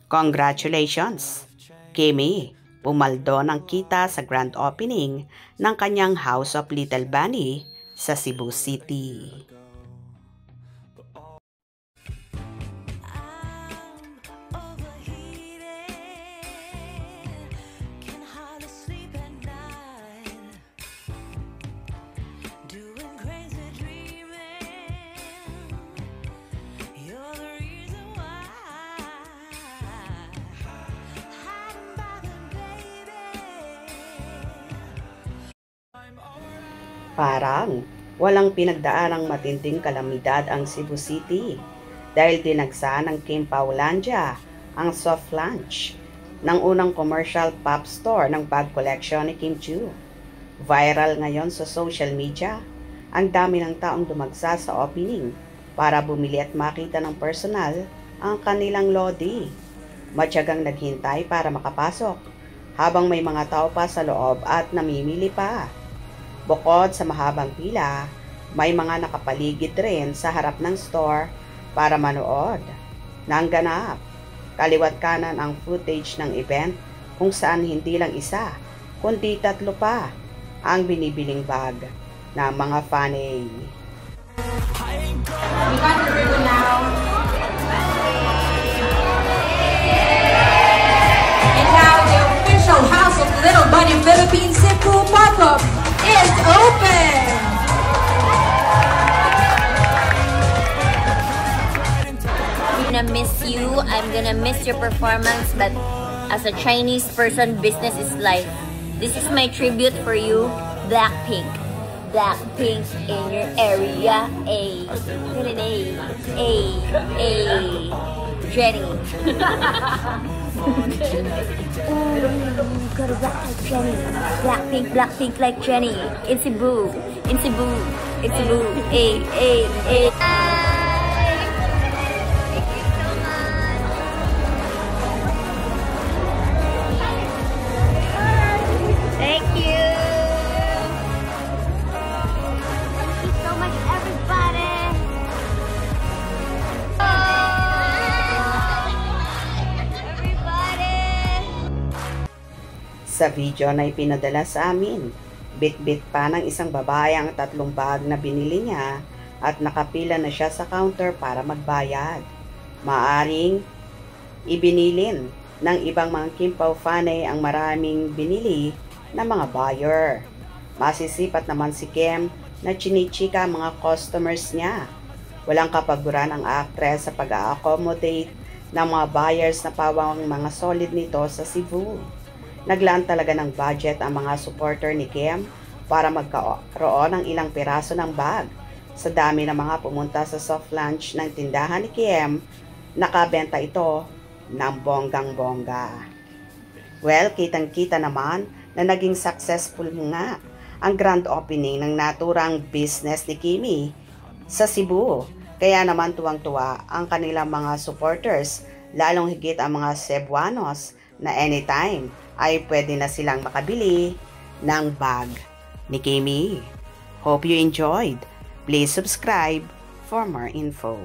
Congratulations, Kimi! Pumaldo ng kita sa grand opening ng kanyang House of Little Bunny sa Cebu City. Parang walang pinagdaanang matinding kalamidad ang Cebu City dahil dinagsa ng Kim Paulandia ang soft launch ng unang commercial pop store ng bag collection ni Kim Chiu. Viral ngayon sa social media, ang dami ng taong dumagsa sa opening para bumili at makita ng personal ang kanilang lodi. Matyagang naghintay para makapasok habang may mga tao pa sa loob at namimili pa. Bukod sa mahabang pila, may mga nakapaligid rin sa harap ng store para manood ng ganap. Kaliwat kanan ang footage ng event kung saan hindi lang isa, kundi 3 pa ang binibiling bag ng mga fanay. We got the ribbon now. And now the official House of Little Bunny Philippines Cebu pop-up is open! I'm gonna miss you, I'm gonna miss your performance, but as a Chinese person, business is life. This is my tribute for you, Blackpink. Blackpink in your area, A. Jenny. Gotta rock like Jenny. Blackpink like Jenny. In Cebu, A. Thank you. Thank you so much, everybody. Sa video na ipinadala sa amin, bit-bit pa ng isang babae ang 3 bag na binili niya at nakapila na siya sa counter para magbayad. Maaring ibinilin ng ibang mga Kim Pao fanay ang maraming binili na mga buyer. Masisipat naman si Kim na chinichika ang mga customers niya. Walang kapaguran ang actress sa pag-accommodate ng mga buyers na pawang mga solid nito sa Cebu. Naglaan talaga ng budget ang mga supporter ni Kim para magkaroon ng ilang piraso ng bag. Sa dami ng mga pumunta sa soft launch ng tindahan ni Kim, nakabenta ito ng bonggang-bongga. Well, kitang-kita naman na naging successful nga ang grand opening ng naturang business ni Kimi sa Cebu. Kaya naman tuwang-tuwa ang kanilang mga supporters, lalong higit ang mga Cebuanos na anytime ay pwede na silang makabili ng bag ni Kimi. Hope you enjoyed. Please subscribe for more info.